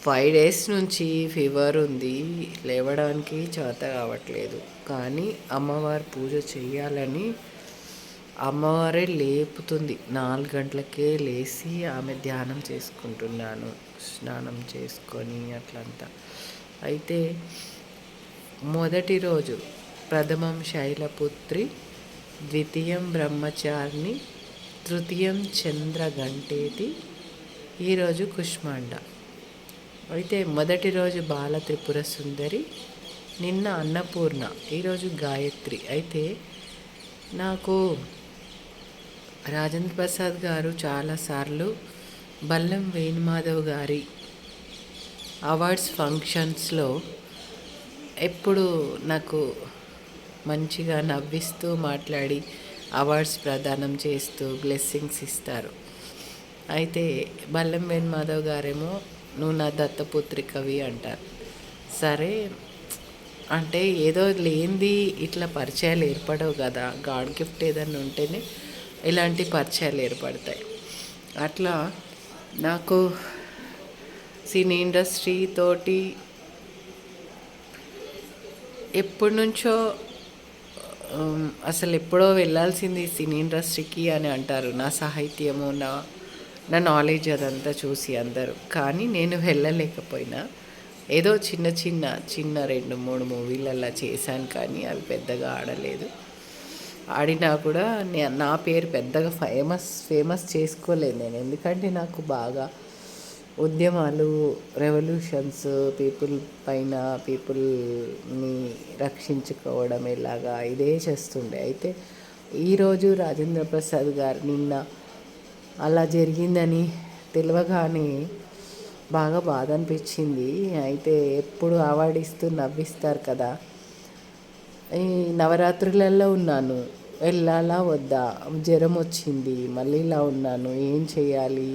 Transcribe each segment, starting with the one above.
5 days నుంచి fever ఉంది. లేవడానికి చేత కావట్లేదు. కానీ అమ్మవారి పూజ చెయ్యాలని అమ్మవారే లేపుతుంది. 4 గంటలకే లేచి ఆమె ధ్యానం చేసుకుంటున్నాను. స్నానం చేసుకొని అట్లంతా. అయితే మొదటి రోజు ప్రథమం శైలపుత్రి, ద్వితీయం బ్రహ్మచారిణి, తృతీయం చంద్రగంటేతి, ఈరోజు కుష్మాండ. అయితే మొదటి రోజు బాల త్రిపుర సుందరి, నిన్న అన్నపూర్ణ, ఈరోజు గాయత్రి. అయితే నాకు రాజేంద్ర ప్రసాద్ గారు చాలాసార్లు బల్లం వేణుమాధవ్ గారి అవార్డ్స్ ఫంక్షన్స్లో ఎప్పుడు నాకు మంచిగా నవ్విస్తూ మాట్లాడి అవార్డ్స్ ప్రదానం చేస్తూ బ్లెస్సింగ్స్ ఇస్తారు. అయితే బల్లం వేణుమాధవ్ గారేమో నువ్వు నా దత్తపుత్రికవి అంటారు. సరే అంటే ఏదో లేనిది ఇట్లా పరిచయాలు ఏర్పడవు కదా, గాడ్ గిఫ్ట్ ఏదన్నా ఉంటేనే ఇలాంటి పరిచయాలు ఏర్పడతాయి. అట్లా నాకు సినీ ఇండస్ట్రీ తోటి ఎప్పటి నుంచో అసలు ఎప్పుడో వెళ్ళాల్సింది సినీ ఇండస్ట్రీకి అని అంటారు. నా సాహిత్యము, నా నా నాలెడ్జ్ అదంతా చూసి అందరూ. కానీ నేను వెళ్ళలేకపోయినా ఏదో చిన్న చిన్న చిన్న 2-3 మూవీలల్లా చేశాను, కానీ అవి పెద్దగా ఆడలేదు. ఆడినా కూడా నా పేరు పెద్దగా ఫేమస్ చేసుకోలేదు నేను. ఎందుకంటే నాకు బాగా ఉద్యమాలు, రెవల్యూషన్స్, పీపుల్ పైన పీపుల్ని రక్షించుకోవడం ఎలాగా ఇదే చేస్తుండే. అయితే ఈరోజు రాజేంద్ర ప్రసాద్ గారు నిన్న అలా జరిగిందని తెలియగానే బాగా బాధ అనిపించింది. అయితే ఎప్పుడు అవార్డు ఇస్తూ నవ్విస్తారు కదా. ఈ నవరాత్రులలో ఉన్నాను, వెళ్ళాలా వద్దా, జ్వరం వచ్చింది, మళ్ళీ ఇలా ఉన్నాను, ఏం చేయాలి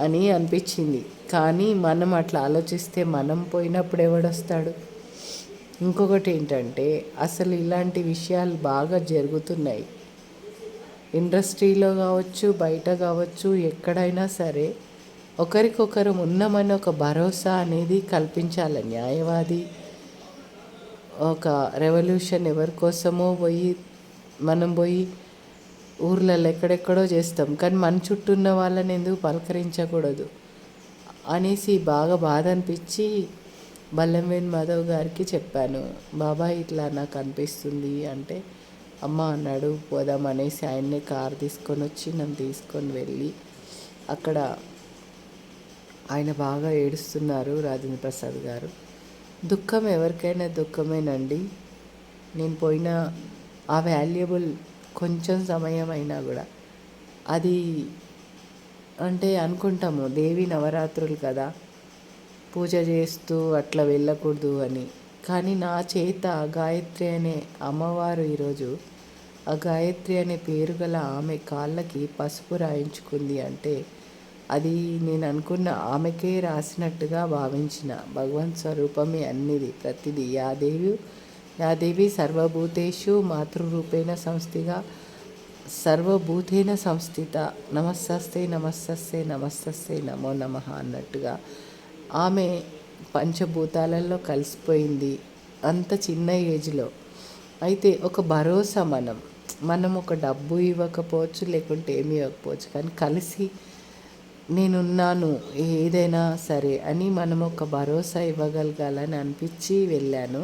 అని అనిపించింది. కానీ మనం అట్లా ఆలోచిస్తే మనం పోయినప్పుడు ఎవడొస్తాడు? ఇంకొకటి ఏంటంటే అసలు ఇలాంటి విషయాలు బాగా జరుగుతున్నాయి. ఇండస్ట్రీలో కావచ్చు, బయట కావచ్చు, ఎక్కడైనా సరే ఒకరికొకరు ఉన్నామని ఒక భరోసా అనేది కల్పించాలి. న్యాయవాది ఒక రెవల్యూషన్ ఎవరి కోసమో మనం పోయి ఊర్లలో ఎక్కడెక్కడో చేస్తాం, కానీ మన చుట్టూ ఉన్న వాళ్ళని ఎందుకు పలకరించకూడదు అనేసి బాగా బాధ అనిపించి బల్లం వేణుమాధవ్ గారికి చెప్పాను. బాబా ఇట్లా నాకు అనిపిస్తుంది అంటే, అమ్మ అన్నాడు పోదాం అనేసి ఆయన్నే కారు తీసుకొని వచ్చి నన్ను తీసుకొని వెళ్ళి అక్కడ ఆయన బాగా ఏడుస్తున్నారు రాజేంద్ర ప్రసాద్ గారు. దుఃఖం ఎవరికైనా దుఃఖమేనండి. నేను పోయిన ఆ వాల్యుబుల్ కొంచెం సమయం అయినా కూడా అది అంటే అనుకుంటాము దేవి నవరాత్రులు కదా, పూజ చేస్తూ అట్లా వెళ్ళకూడదు అని. కానీ నా చేత గాయత్రి అనే అమ్మవారు ఈరోజు ఆ గాయత్రి అనే పేరు గల ఆమె కాళ్ళకి పసుపు రాయించుకుంది అంటే అది నేను అనుకున్న ఆమెకే రాసినట్టుగా భావించిన భగవంత్ స్వరూపమే అన్నిది ప్రతిదీ. యాదేవి సర్వభూతేషు మాతృరూపేణ సంస్థిగా సర్వభూతేన సంస్థిత నమస్తస్తే నమస్తస్తే నమస్తస్తే నమో నమః అన్నట్టుగా ఆమె పంచభూతాలలో కలిసిపోయింది అంత చిన్న ఏజ్లో. అయితే ఒక భరోసా మనం ఒక డబ్బు ఇవ్వకపోవచ్చు, లేకుంటే ఏమి ఇవ్వకపోవచ్చు, కానీ కలిసి నేనున్నాను ఏదైనా సరే అని మనం ఒక భరోసా ఇవ్వగలగాలని అనిపించి వెళ్ళాను.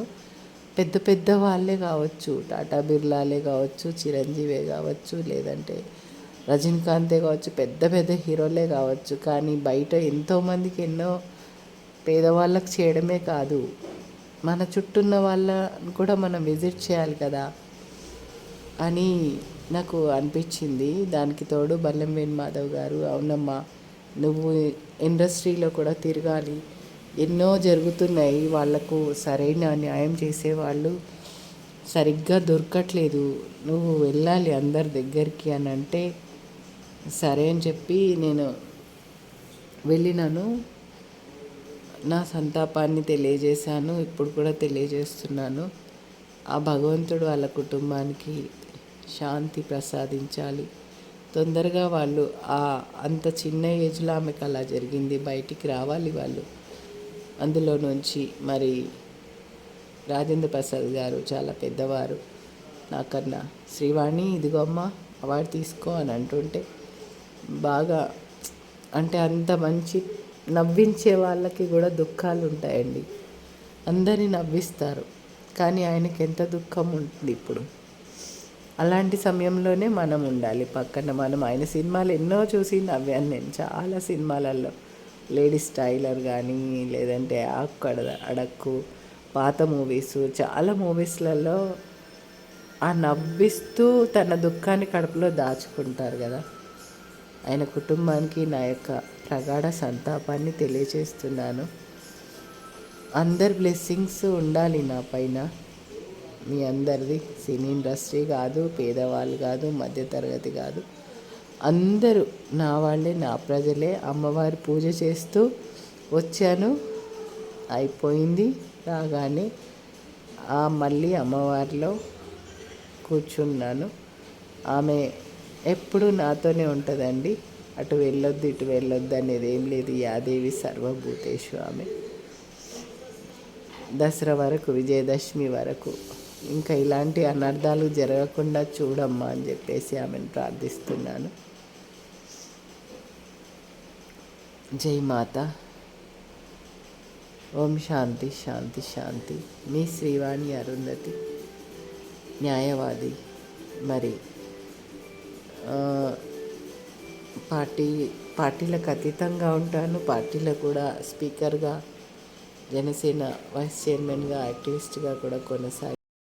పెద్ద పెద్ద వాళ్ళే కావచ్చు, టాటా బిర్లాలే కావచ్చు, చిరంజీవే కావచ్చు, లేదంటే రజనీకాంతే కావచ్చు, పెద్ద పెద్ద హీరోలే కావచ్చు, కానీ బయట ఎంతోమందికి ఎన్నో పేదవాళ్ళకి చేయడమే కాదు, మన చుట్టూ ఉన్న వాళ్ళని కూడా మనం విజిట్ చేయాలి కదా అని నాకు అనిపించింది. దానికి తోడు బల్లం వేణుమాధవ్ గారు, అవునమ్మా నువ్వు ఇండస్ట్రీలో కూడా తిరగాలి, ఎన్నో జరుగుతున్నాయి, వాళ్లకు సరైన న్యాయం చేసేవాళ్ళు సరిగ్గా దొరకట్లేదు, నువ్వు వెళ్ళాలి అందరి దగ్గరికి అని అంటే సరే అని చెప్పి నేను వెళ్ళినాను. నా సంతాపాన్ని తెలియజేశాను, ఇప్పుడు కూడా తెలియజేస్తున్నాను. ఆ భగవంతుడు వాళ్ళ కుటుంబానికి శాంతి ప్రసాదించాలి. తొందరగా వాళ్ళు అంత చిన్న ఏజ్లో ఆమెకు అలా జరిగింది, బయటికి రావాలి వాళ్ళు. అందులో నుంచి మరి రాజేంద్ర ప్రసాద్ గారు చాలా పెద్దవారు నాకన్నా, శ్రీవాణి ఇదిగో అమ్మ అవార్డు తీసుకో అని అంటుంటే బాగా, అంటే అంత మంచి నవ్వించే వాళ్ళకి కూడా దుఃఖాలు ఉంటాయండి. అందరినీ నవ్విస్తారు, కానీ ఆయనకి ఎంత దుఃఖం ఉంటుంది ఇప్పుడు. అలాంటి సమయంలోనే మనం ఉండాలి పక్కన. మనం ఆయన సినిమాలు ఎన్నో చూసి నవ్వాను నేను, చాలా సినిమాలలో. లేడీస్ టైలర్ కానీ, లేదంటే అక్కడ అడక్కు, పాత మూవీస్, చాలా మూవీస్లలో ఆ నవ్విస్తూ తన దుఃఖాన్ని కడుపులో దాచుకుంటారు కదా. ఆయన కుటుంబానికి నా యొక్క ప్రగాఢ సంతాపాన్ని తెలియజేస్తున్నాను. అందరి బ్లెస్సింగ్స్ ఉండాలి నా పైన, మీ అందరిది. సినీ ఇండస్ట్రీ కాదు, పేదవాళ్ళు కాదు, మధ్యతరగతి కాదు, అందరూ నా వాళ్ళే, నా ప్రజలే. అమ్మవారి పూజ చేస్తూ వచ్చాను, అయిపోయింది. రాగానే మళ్ళీ అమ్మవారిలో కూర్చున్నాను. ఆమె ఎప్పుడు నాతోనే ఉంటుందండి. అటు వెళ్ళొద్దు ఇటు వెళ్ళొద్దు అనేది ఏం లేదు. యాదేవి సర్వభూతేషు ఆమె. దసరా వరకు, విజయదశమి వరకు ఇంకా ఇలాంటి అనర్థాలు జరగకుండా చూడమ్మా అని చెప్పేసి ఆమెను ప్రార్థిస్తున్నాను. జై మాత. ఓం శాంతి శాంతి శాంతి. మీ శ్రీవాణి అరుంధతి, న్యాయవాది. మరి పార్టీలకు అతీతంగా ఉంటాను. పార్టీలో కూడా స్పీకర్గా, జనసేన వైస్ చైర్మన్గా, యాక్టివిస్ట్గా కూడా కొనసాగి